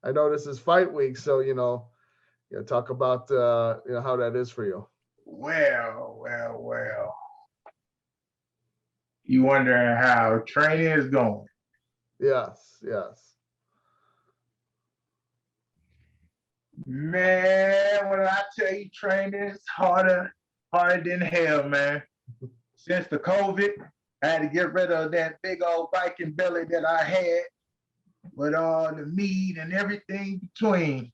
I know this is fight week, so talk about how that is for you. Well. You wondering how training is going? Yes. Man, when I tell you training is harder than hell, man. Since the COVID, I had to get rid of that big old Viking belly that I had with all the meat and everything between.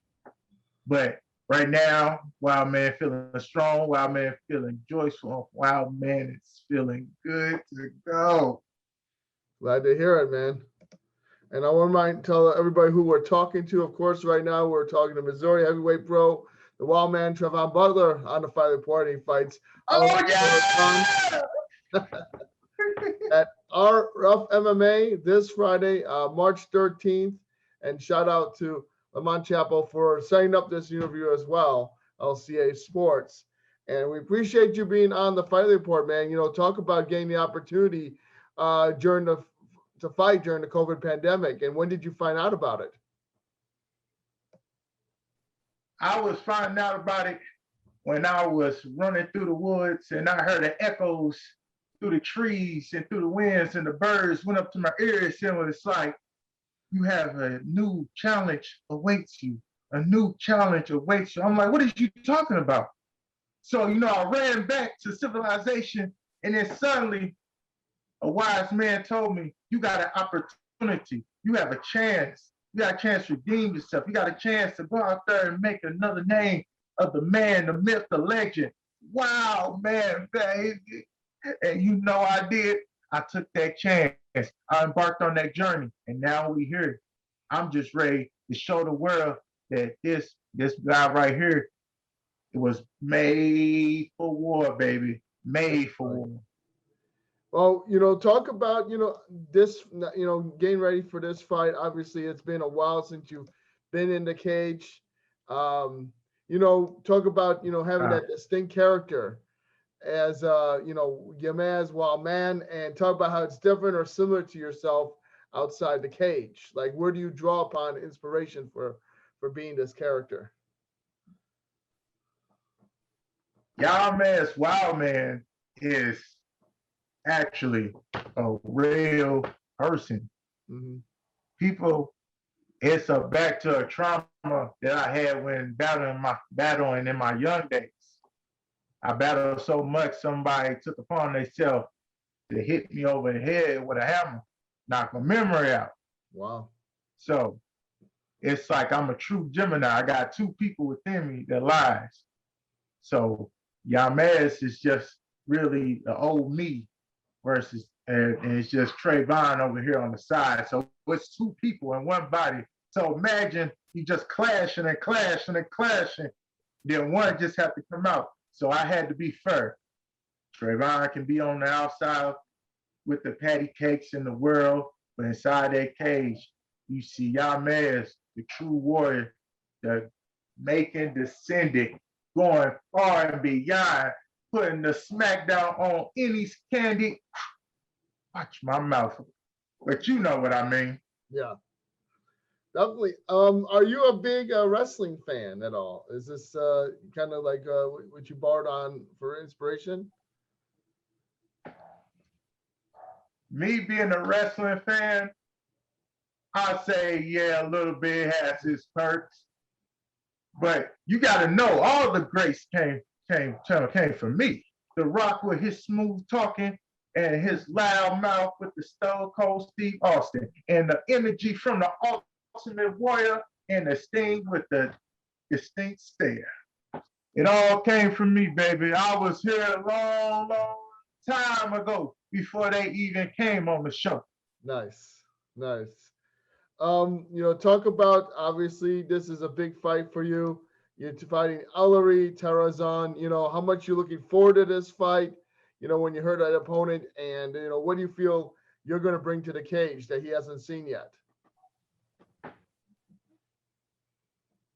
But right now, Wild Man feeling strong, Wild Man feeling joyful, Wild Man is feeling good to go. Glad to hear it, man. And I want to tell everybody who we're talking to. Of course, right now we're talking to Missouri heavyweight pro, the Wild Man, Trevon Butler, on the Fightlete Report. He fights at RUF MMA this Friday, March 13th. And shout out to Lamont Chapel for setting up this interview as well, LCA Sports. And we appreciate you being on the Fightlete Report, man. Talk about getting the opportunity to fight during the COVID pandemic. And when did you find out about it? I was finding out about it when I was running through the woods and I heard the echoes through the trees and through the winds, and the birds went up to my ears, and it's like, you have a new challenge awaits you. A new challenge awaits you. I'm like, what are you talking about? So, I ran back to civilization, and then suddenly a wise man told me, you got an opportunity. You have a chance. You got a chance to redeem yourself. You got a chance to go out there and make another name of the man, the myth, the legend. Wow, man, baby. And I did. I took that chance. I embarked on that journey, and now we here. I'm just ready to show the world that this guy right here, it was made for war, baby. Made for war. Well, talk about, this, getting ready for this fight. Obviously, it's been a while since you've been in the cage. Talk about, having that distinct character as, Yimaz Wildman, and talk about how it's different or similar to yourself outside the cage. Like, where do you draw upon inspiration for being this character? Yimaz Wildman is actually a real person. Mm-hmm. People, it's back to a trauma that I had when battling in my young days. I battled so much, somebody took upon themselves to hit me over the head with a hammer, knock my memory out. Wow. So it's like I'm a true Gemini. I got two people within me that lies. So Yimaz is just really the old me versus, and it's just Trayvon over here on the side. So it's two people in one body. So imagine you just clashing and clashing and clashing. Then one just have to come out. So I had to be fair. Trayvon can be on the outside with the patty cakes in the world, but inside that cage, you see Yimaz, the true warrior, the making descendant, going far and beyond, putting the smackdown on any candy. Watch my mouth, but you know what I mean. Yeah, definitely. Are you a big wrestling fan at all? Is this kind of like what you borrowed on for inspiration? Me being a wrestling fan, I say, yeah, a little bit has its perks. But you got to know, all the greats came from me. The Rock with his smooth talking and his loud mouth with the Stone Cold Steve Austin, and the energy from the Ultimate Warrior, and the Sting with the distinct stare. It all came from me, baby. I was here a long, long time ago before they even came on the show. Nice. Talk about, obviously, this is a big fight for you. You're fighting Ellery Tarazon. How much you're looking forward to this fight, when you heard that opponent, and, what do you feel you're going to bring to the cage that he hasn't seen yet?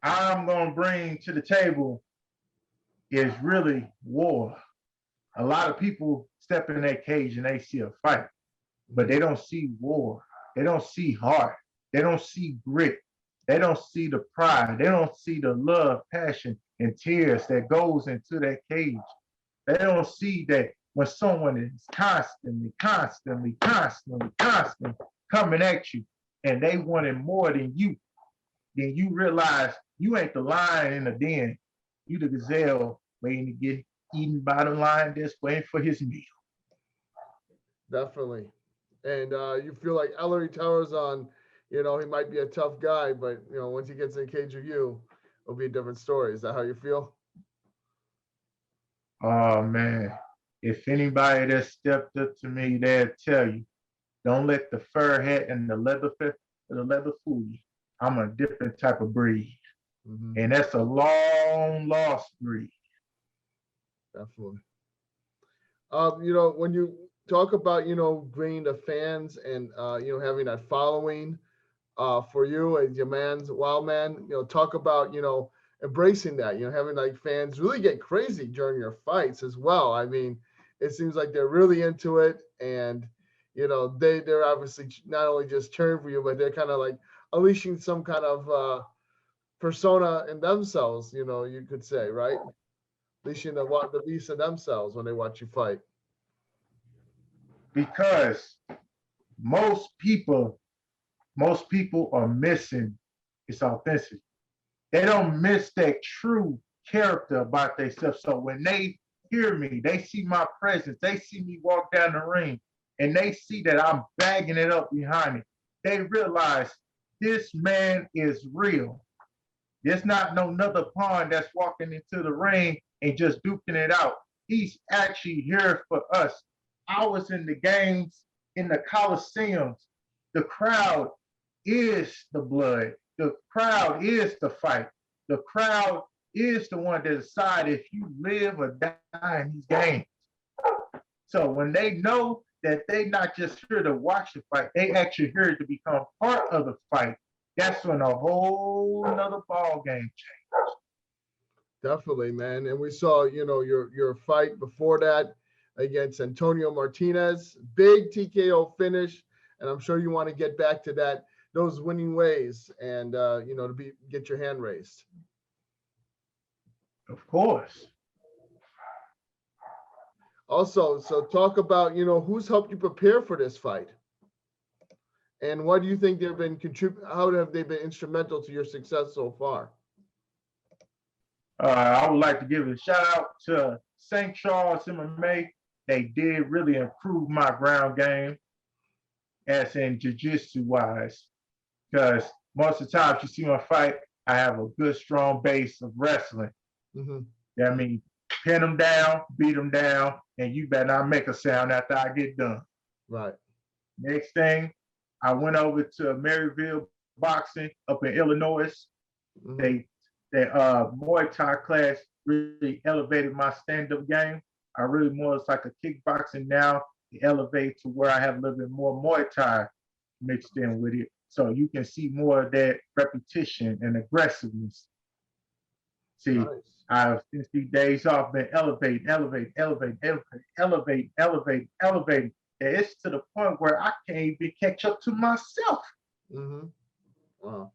I'm going to bring to the table is really war. A lot of people step in that cage and they see a fight, but they don't see war. They don't see heart. They don't see grit. They don't see the pride. They don't see the love, passion, and tears that goes into that cage. They don't see that when someone is constantly coming at you and they wanted more than you, then you realize you ain't the lion in the den. You the gazelle waiting to get eaten by the lion that's waiting for his meal. Definitely. And you feel like Ellery Tarazon, he might be a tough guy, but once he gets in the cage with you, it'll be a different story. Is that how you feel? Oh man, if anybody that stepped up to me, they'll tell you, don't let the fur hat and the leather fool you. I'm a different type of breed. Mm-hmm. And that's a long lost breed. Definitely. When you talk about, bringing the fans and, having that following for you and Yimaz Wildman, talk about, embracing that, having like fans really get crazy during your fights as well. I mean, it seems like they're really into it, and, they're obviously not only just cheering for you, but they're kind of like unleashing some kind of persona in themselves, you could say, right? Unleashing the beast in themselves when they watch you fight. Because most people are missing its authenticity. They don't miss that true character about themselves. So when they hear me, they see my presence, they see me walk down the ring, and they see that I'm bagging it up behind it, they realize this man is real. There's not no another pawn that's walking into the ring and just duking it out. He's actually here for us. I was in the games, in the Coliseums. The crowd is the blood. The crowd is the fight. The crowd is the one that decides if you live or die in these games. So when they know that they not just here to watch the fight, they actually here to become part of the fight, that's when a whole nother ball game changes. Definitely, man. And we saw, your fight before that against Antonio Martinez, big TKO finish. And I'm sure you want to get back to those winning ways and, get your hand raised. Of course. Also, so talk about, who's helped you prepare for this fight? And what do you think how have they been instrumental to your success so far? I would like to give a shout out to St. Charles MMA. They did really improve my ground game, as in jiu-jitsu wise, because most of the times you see my fight, I have a good, strong base of wrestling. Mm-hmm. That means pin them down, beat them down, and you better not make a sound after I get done. Right. Next thing, I went over to Maryville Boxing up in Illinois. Mm-hmm. They Muay Thai class really elevated my stand-up game. I really more it's like a kickboxing now. It elevates to where I have a little bit more Muay Thai mixed in with it. So you can see more of that repetition and aggressiveness. See, nice. I've since these days off been elevating. It's to the point where I can't even catch up to myself. Mm-hmm. Wow.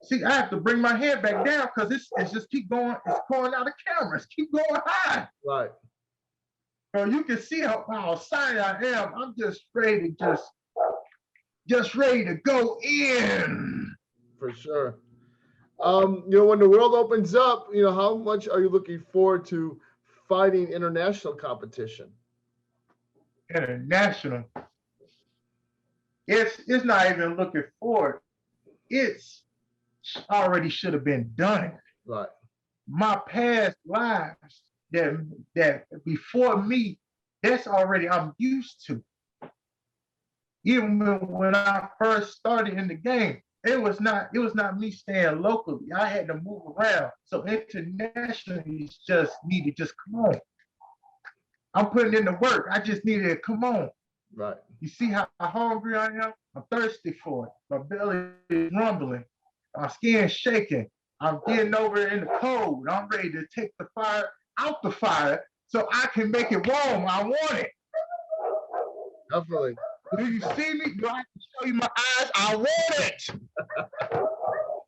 See, I have to bring my head back down because it's just keep going. It's going out of cameras. Keep going high. Right. So you can see how excited I am. I'm just ready to just ready to go in. For sure. When the world opens up, how much are you looking forward to fighting international competition? International. It's not even looking forward. It's already should have been done. Right. My past lives that before me, that's already I'm used to. Even when I first started in the game, it was not me staying locally. I had to move around. So internationally just needed just come on. I'm putting in the work. I just needed to come on. Right. You see how hungry I am? I'm thirsty for it. My belly is rumbling. My skin's shaking. I'm getting over in the cold. I'm ready to take the fire out the fire so I can make it warm. I want it. Definitely. Do you see me? Do I have to show you my eyes? I want it.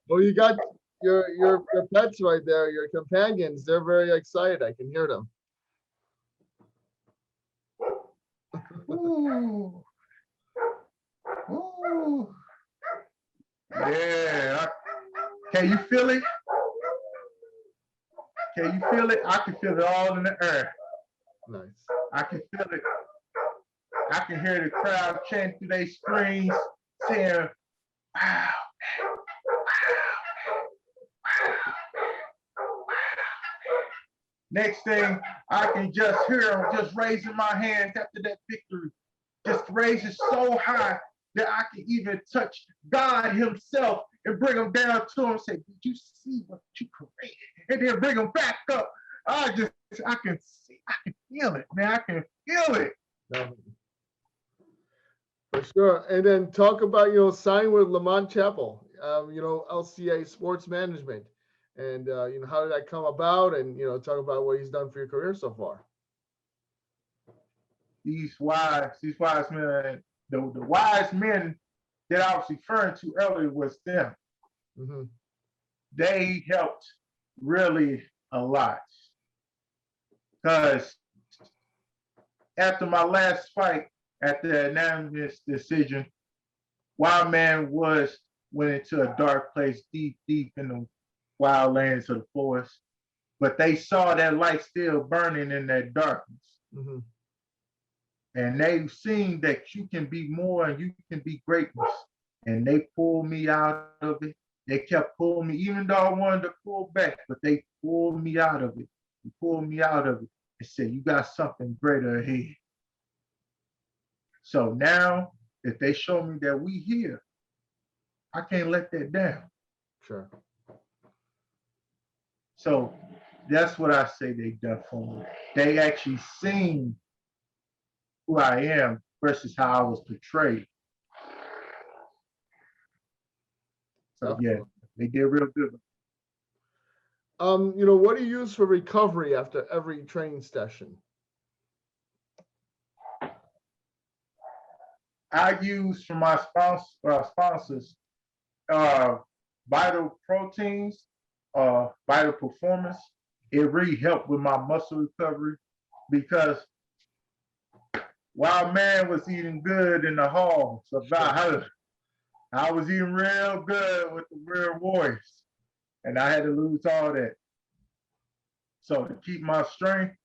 Well, you got your pets right there, your companions. They're very excited. I can hear them. Ooh. Ooh. Yeah. Can you feel it? Can you feel it? I can feel it all in the air. Nice. I can feel it. I can hear the crowd chanting through their screens, saying, wow. Next thing, I can just hear them just raising my hands after that victory. Just raise it so high that I can even touch God himself and bring him down to him and say, did you see what you created? And then bring him back up. I can see, I can feel it, man. I can feel it. For sure. And then talk about, signing with Lamont Chapel, LCA Sports Management. And, how did that come about? And, talk about what he's done for your career so far. These wise men, the wise men that I was referring to earlier was them. Mm-hmm. They helped really a lot. Because after my last fight, at the unanimous decision, Wildman went into a dark place deep in the wild lands of the forest. But they saw that light still burning in that darkness. Mm-hmm. And they've seen that you can be more and you can be greatness. And they pulled me out of it. They kept pulling me, even though I wanted to pull back, but they pulled me out of it. They pulled me out of it and said, you got something greater ahead. So now, if they show me that we here, I can't let that down. Sure. So that's what I say they done for me. They actually seen who I am versus how I was portrayed. So yeah, they did real good. What do you use for recovery after every training session? I use for my sponsors Vital Proteins, Vital Performance. It really helped with my muscle recovery because Wildman was eating good in the halls about her. I was eating real good with the real warriors, and I had to lose all that. So to keep my strength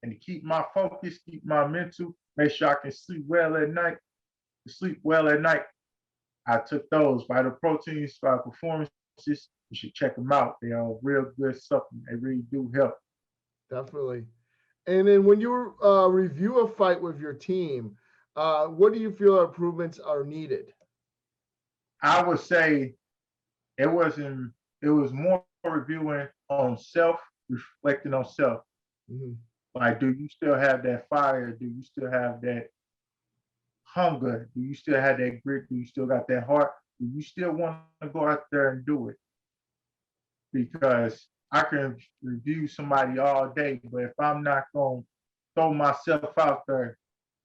and to keep my focus, keep my mental, make sure I can sleep well at night, I took those Vital Proteins, Vital Performances. You should check them out. They are real good supplements. They really do help. Definitely. And then when you review a fight with your team, what do you feel improvements are needed? I would say it was more reviewing on self, reflecting on self. Mm-hmm. Like, do you still have that fire? Do you still have that hunger? Do you still have that grit? Do you still got that heart? Do you still want to go out there and do it? Because I can review somebody all day, but if I'm not going to throw myself out there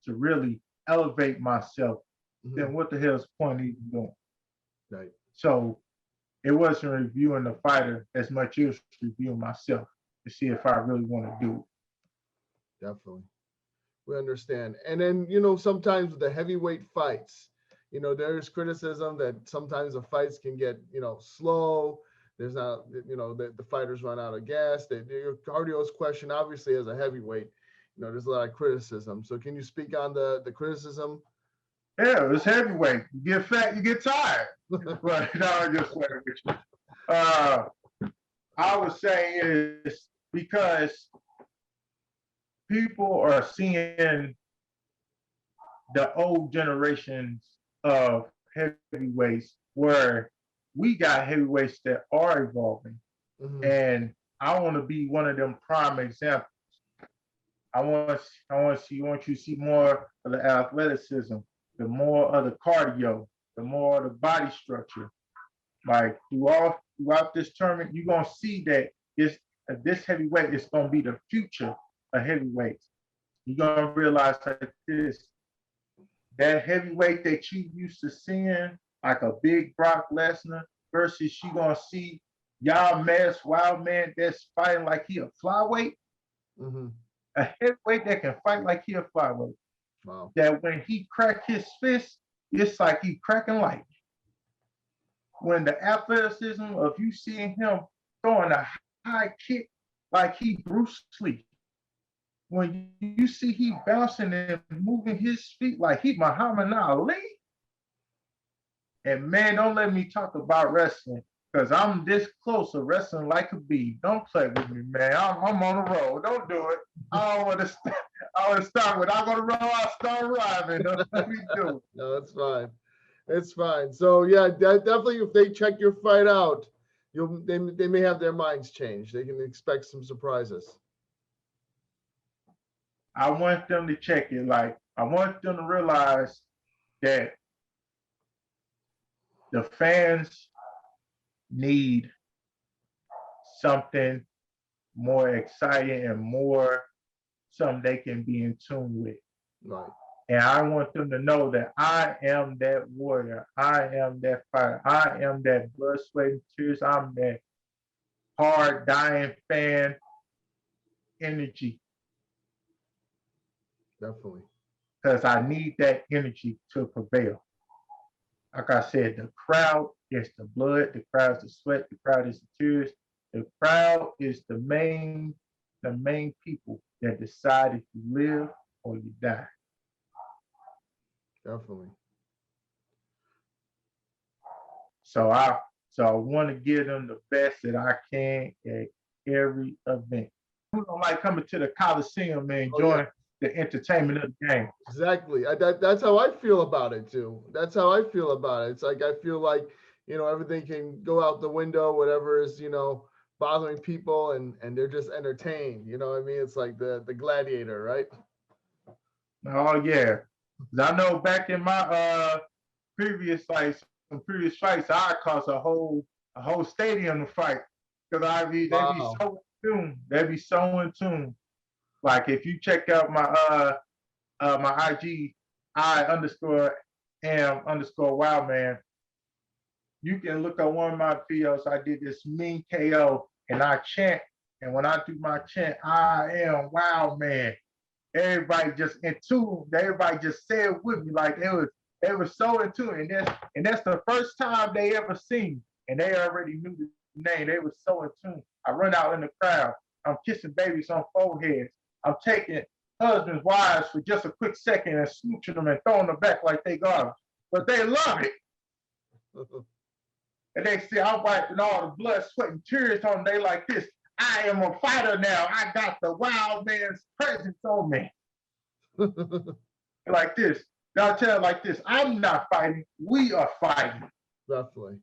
to really elevate myself, mm-hmm. then what the hell's the point even doing? Right. So it wasn't reviewing the fighter as much as reviewing myself to see if I really want to do it. Definitely. We understand. And then, sometimes with the heavyweight fights, there's criticism that sometimes the fights can get, slow. There's not, the fighters run out of gas. Your cardio is questioned, obviously, as a heavyweight. There's a lot of criticism. So can you speak on the criticism? Yeah, it's heavyweight. You get fat, you get tired. But no, I'm just playing with you. I would say is because people are seeing the old generations of heavyweights where we got heavyweights that are evolving. Mm-hmm. And I want to be one of them prime examples. I want you to see more of the athleticism, the more of the cardio, the more of the body structure. Like throughout this tournament, you're gonna see that this heavyweight is gonna be the future of heavyweights. You're gonna realize like this, that heavyweight that you used to seeing, like a big Brock Lesnar, versus you gonna see Yimaz Wildman that's fighting like he a flyweight, a heavyweight that can fight like he a flyweight. Wow. That when he crack his fist, it's like he cracking lightning. When the athleticism of you seeing him throwing a high kick like he Bruce Lee, when you see he bouncing and moving his feet like he Muhammad Ali, and man, don't let me talk about wrestling, because I'm this close to wrestling like a bee. Don't play with me, man. I'm on the road. Don't do it. I don't want to start. I want to start with, I'm on the road, I'll start rhyming. Don't let me do it. No, that's fine. It's fine. So yeah, definitely if they check your fight out, they may have their minds changed. They can expect some surprises. I want them to check it. Like, I want them to realize that the fans need something more exciting and more something they can be in tune with. Right. And I want them to know that I am that warrior. I am that fighter. I am that blood, sweat, and tears. I'm that hard, dying fan energy. Definitely. Because I need that energy to prevail. Like I said, the crowd is the blood, the crowd is the sweat, the crowd is the tears. The crowd is the main people that decide if you live or you die. Definitely. So I want to give them the best that I can at every event. Who don't like coming to the Coliseum and enjoying the entertainment of the game? Exactly. That's how I feel about it too. That's how I feel about it. It's like I feel like, everything can go out the window, whatever is, bothering people, and they're just entertained. You know what I mean? It's like the gladiator, right? Oh yeah. I know back in my previous fights, I caused a whole stadium to fight, because they be so in tune. They be so in tune. Like if you check out my my IG I_am_wildman, you can look at one of my videos. I did this mean KO and I chant, and when I do my chant, I am Wildman. Everybody just in tune. Everybody just said with me, like they were so in tune. And that's the first time they ever seen, and they already knew the name. They were so in tune. I run out in the crowd. I'm kissing babies on foreheads. I'm taking husbands, wives for just a quick second and smooching them and throwing them back like they garbage. But they love it. And they see I'm wiping all the blood, sweat, and tears on them. They like this. I am a fighter now. I got the wild man's presence on me. Like this. I'll tell it like this. I'm not fighting. We are fighting. Definitely.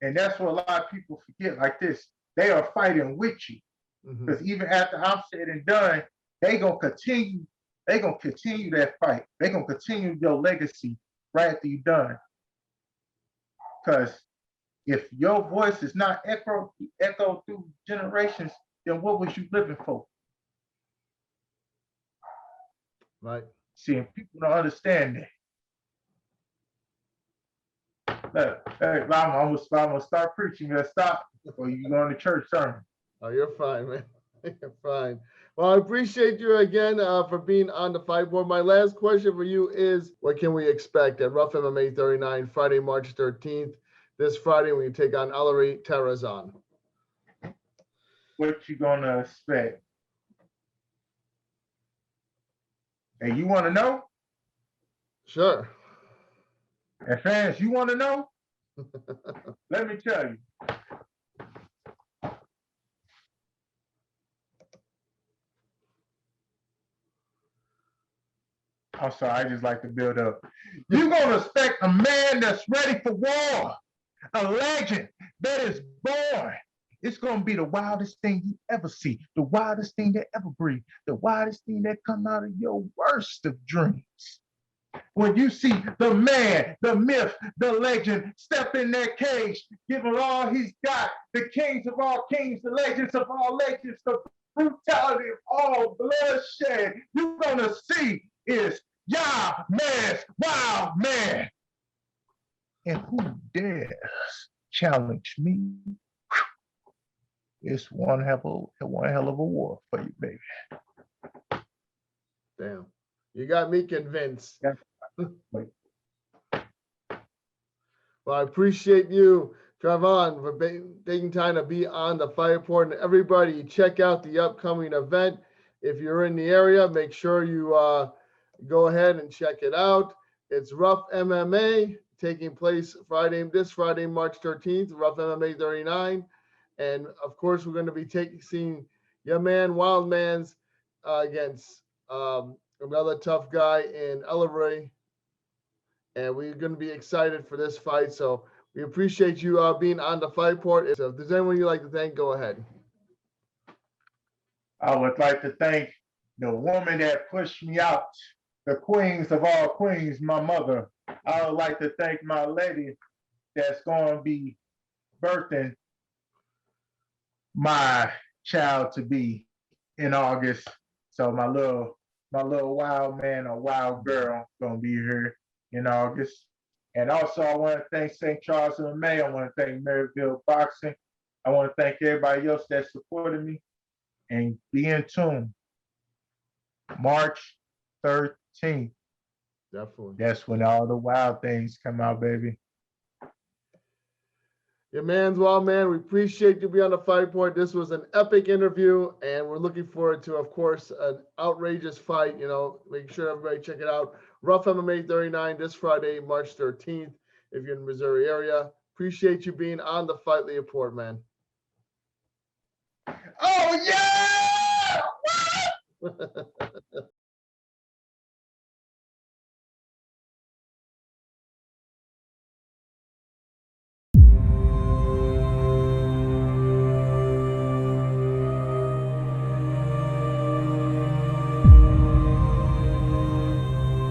And that's what a lot of people forget. Like this. They are fighting with you. Because even after I'm said and done, they gonna continue. They gonna continue that fight. They gonna continue your legacy right after you're done. Because if your voice is not echoed through generations, then what was you living for? Right. See, and people don't understand that. Hey, I'm gonna start preaching. You gotta stop, or you going to church sermon. Oh, you're fine, man. You're fine. Well, I appreciate you again for being on the fight board. My last question for you is, what can we expect at RUF MMA 39 Friday, March 13th? This Friday, when you take on Ellery Tarazon. What you gonna expect? And you want to know? Sure. And fans, you want to know? Let me tell you. I'm sorry, I just like to build up. You're gonna expect a man that's ready for war. A legend that is born. It's going to be the wildest thing you ever see, the wildest thing that ever breathe, the wildest thing that come out of your worst of dreams. When you see the man, the myth, the legend step in that cage, giving all he's got, the kings of all kings, the legends of all legends, the brutality of all bloodshed, you're going to see is Yimaz Wildman. And who dares challenge me? It's one hell of a war for you, baby. Damn, you got me convinced. Yeah. Well, I appreciate you, Tarazon, for taking time to be on the Fight Report. And everybody, check out the upcoming event. If you're in the area, make sure you go ahead and check it out. It's RUF MMA taking place this Friday, March 13th, RUF MMA 39. And of course, we're going to be seeing Yimaz Wildman's against another tough guy in Ellery. And we're going to be excited for this fight. So we appreciate you being on the Fight Report. So if there's anyone you'd like to thank, go ahead. I would like to thank the woman that pushed me out, the queens of all queens, my mother. I would like to thank my lady that's going to be birthing my child to be in August. So my little wild man or wild girl going to be here in August. And also I want to thank St. Charles MMA. I want to thank Maryville Boxing. I want to thank everybody else that supported me. And be in tune. March 13th. Definitely. That's when all the wild things come out, baby. Yimaz Wildman, we appreciate you being on the Fight Report. This was an epic interview, and we're looking forward to, of course, an outrageous fight. You know, make sure everybody check it out. RUF MMA 39 this Friday, March 13th, if you're in the Missouri area. Appreciate you being on the Fightlete Report, man. Oh, yeah!